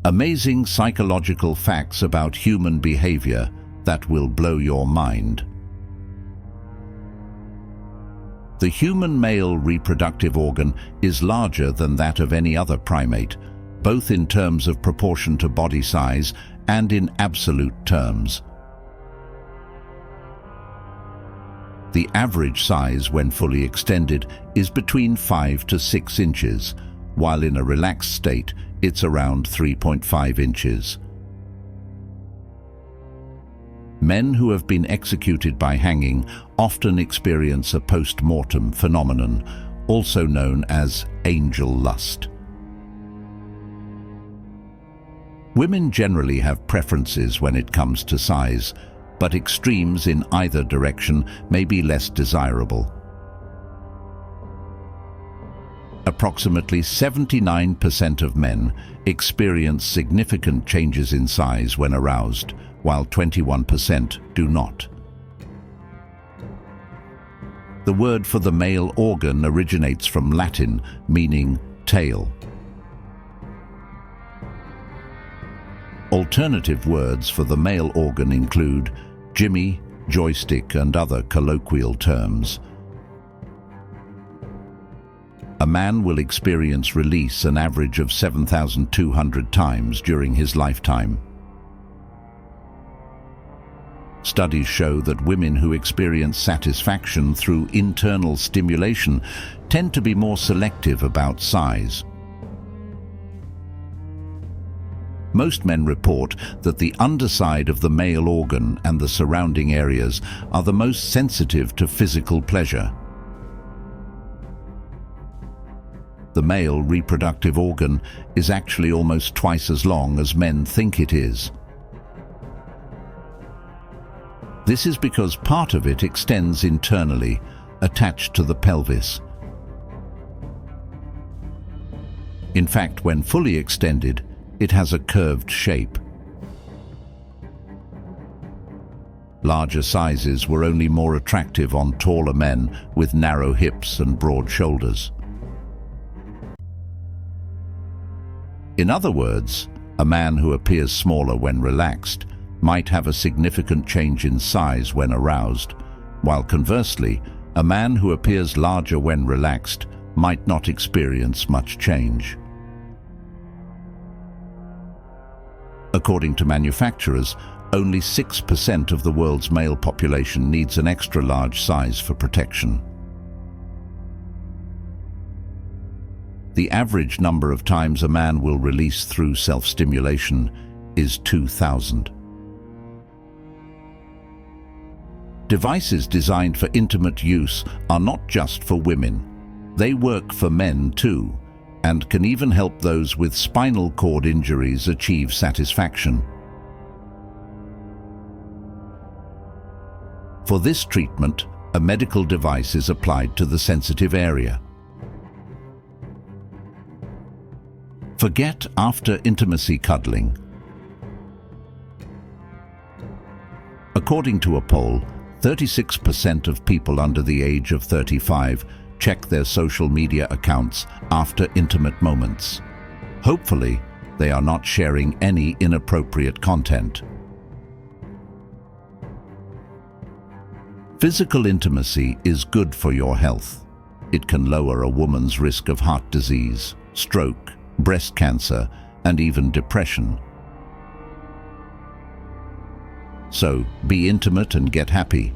Amazing psychological facts about human behavior that will blow your mind. The human male reproductive organ is larger than that of any other primate, both in terms of proportion to body size and in absolute terms. The average size when fully extended is between 5 to 6 inches, while in a relaxed state it's around 3.5 inches. Men who have been executed by hanging often experience a post-mortem phenomenon, also known as angel lust. Women generally have preferences when it comes to size, but extremes in either direction may be less desirable. Approximately 79% of men experience significant changes in size when aroused, while 21% do not. The word for the male organ originates from Latin, meaning tail. Alternative words for the male organ include jimmy, joystick, and other colloquial terms. A man will experience release an average of 7,200 times during his lifetime. Studies show that women who experience satisfaction through internal stimulation tend to be more selective about size. Most men report that the underside of the male organ and the surrounding areas are the most sensitive to physical pleasure. The male reproductive organ is actually almost twice as long as men think it is. This is because part of it extends internally, attached to the pelvis. In fact, when fully extended, it has a curved shape. Larger sizes were only more attractive on taller men with narrow hips and broad shoulders. In other words, a man who appears smaller when relaxed might have a significant change in size when aroused, while conversely, a man who appears larger when relaxed might not experience much change. According to manufacturers, only 6% of the world's male population needs an extra large size for protection. The average number of times a man will release through self-stimulation is 2,000. Devices designed for intimate use are not just for women. They work for men too, and can even help those with spinal cord injuries achieve satisfaction. For this treatment, a medical device is applied to the sensitive area. Forget after-intimacy cuddling. According to a poll, 36% of people under the age of 35 check their social media accounts after intimate moments. Hopefully, they are not sharing any inappropriate content. Physical intimacy is good for your health. It can lower a woman's risk of heart disease, stroke, breast cancer, and even depression. So, be intimate and get happy.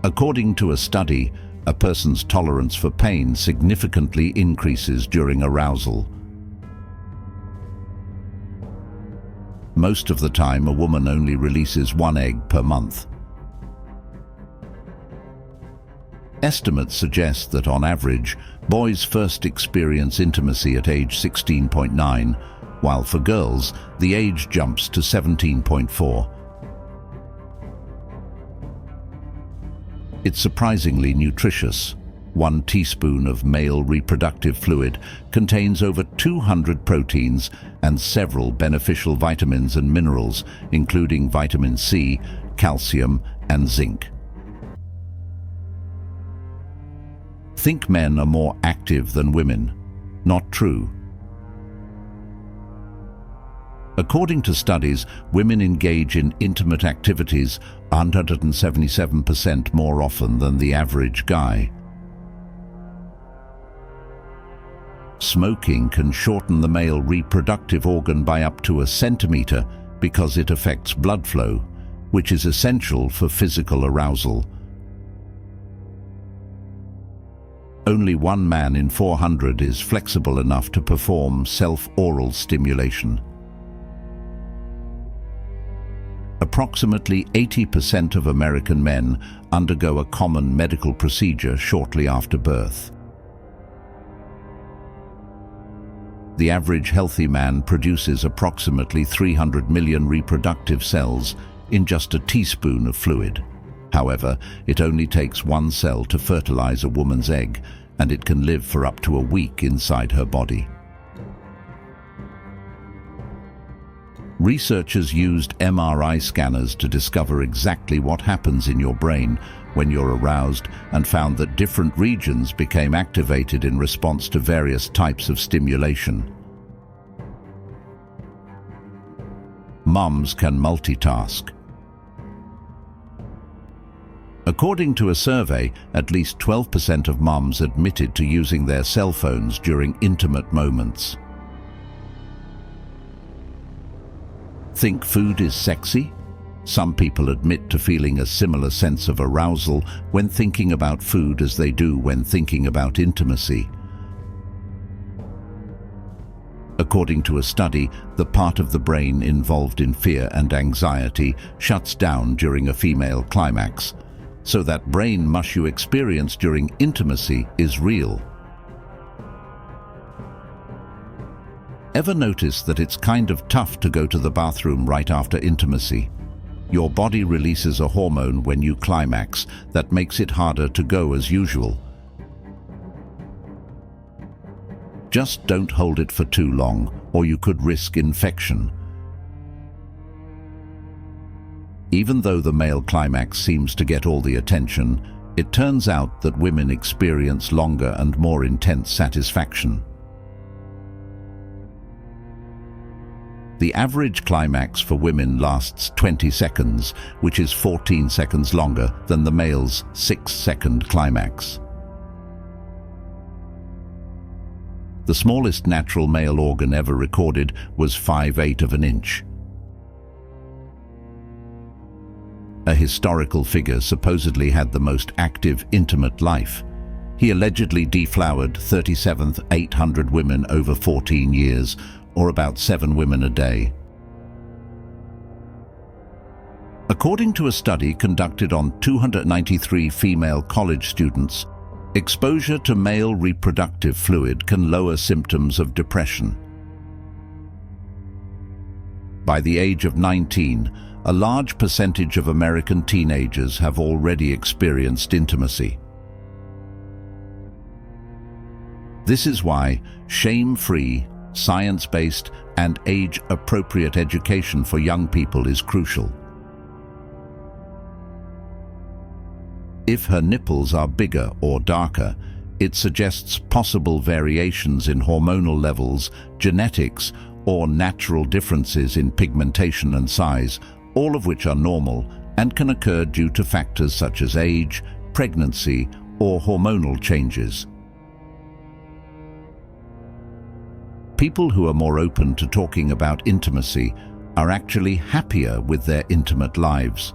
According to a study, a person's tolerance for pain significantly increases during arousal. Most of the time, a woman only releases 1 egg per month. Estimates suggest that on average, boys first experience intimacy at age 16.9, while for girls, the age jumps to 17.4. It's surprisingly nutritious. 1 teaspoon of male reproductive fluid contains over 200 proteins and several beneficial vitamins and minerals, including vitamin C, calcium, and zinc. Think men are more active than women. Not true. According to studies, women engage in intimate activities 177% more often than the average guy. Smoking can shorten the male reproductive organ by up to 1 centimeter because it affects blood flow, which is essential for physical arousal. Only 1 man in 400 is flexible enough to perform self-oral stimulation. Approximately 80% of American men undergo a common medical procedure shortly after birth. The average healthy man produces approximately 300 million reproductive cells in just a teaspoon of fluid. However, it only takes 1 cell to fertilize a woman's egg, and it can live for up to a week inside her body. Researchers used MRI scanners to discover exactly what happens in your brain when you're aroused and found that different regions became activated in response to various types of stimulation. Mums can multitask. According to a survey, at least 12% of mums admitted to using their cell phones during intimate moments. Think food is sexy? Some people admit to feeling a similar sense of arousal when thinking about food as they do when thinking about intimacy. According to a study, the part of the brain involved in fear and anxiety shuts down during a female climax, so that brain mush you experience during intimacy is real. Ever notice that it's kind of tough to go to the bathroom right after intimacy? Your body releases a hormone when you climax that makes it harder to go as usual. Just don't hold it for too long, or you could risk infection. Even though the male climax seems to get all the attention, it turns out that women experience longer and more intense satisfaction. The average climax for women lasts 20 seconds, which is 14 seconds longer than the male's 6-second climax. The smallest natural male organ ever recorded was 5/8 of an inch. A historical figure supposedly had the most active, intimate life. He allegedly deflowered 37,800 women over 14 years, or about 7 women a day. According to a study conducted on 293 female college students, exposure to male reproductive fluid can lower symptoms of depression. By the age of 19, a large percentage of American teenagers have already experienced intimacy. This is why shame-free, science-based, and age-appropriate education for young people is crucial. If her nipples are bigger or darker, it suggests possible variations in hormonal levels, genetics, or natural differences in pigmentation and size, all of which are normal and can occur due to factors such as age, pregnancy, or hormonal changes. People who are more open to talking about intimacy are actually happier with their intimate lives.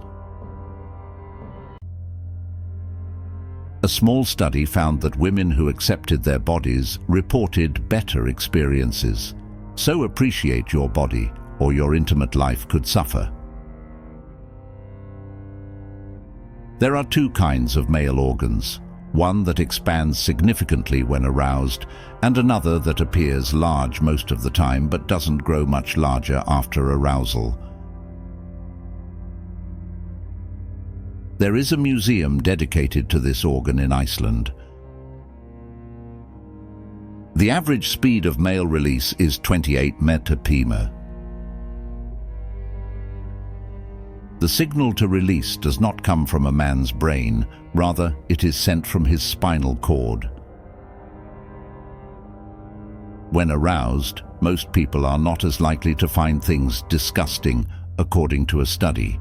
A small study found that women who accepted their bodies reported better experiences. So appreciate your body, or your intimate life could suffer. There are 2 kinds of male organs. One that expands significantly when aroused, and another that appears large most of the time but doesn't grow much larger after arousal. There is a museum dedicated to this organ in Iceland. The average speed of male release is 28 meters/m. The signal to release does not come from a man's brain, rather it is sent from his spinal cord. When aroused, most people are not as likely to find things disgusting, according to a study.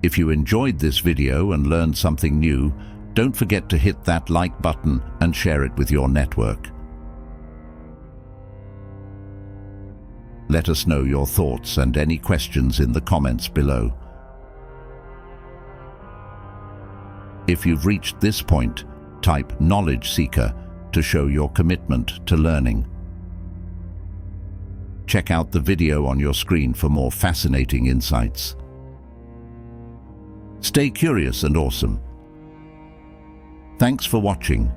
If you enjoyed this video and learned something new, don't forget to hit that like button and share it with your network. Let us know your thoughts and any questions in the comments below. If you've reached this point, type Knowledge Seeker to show your commitment to learning. Check out the video on your screen for more fascinating insights. Stay curious and awesome. Thanks for watching.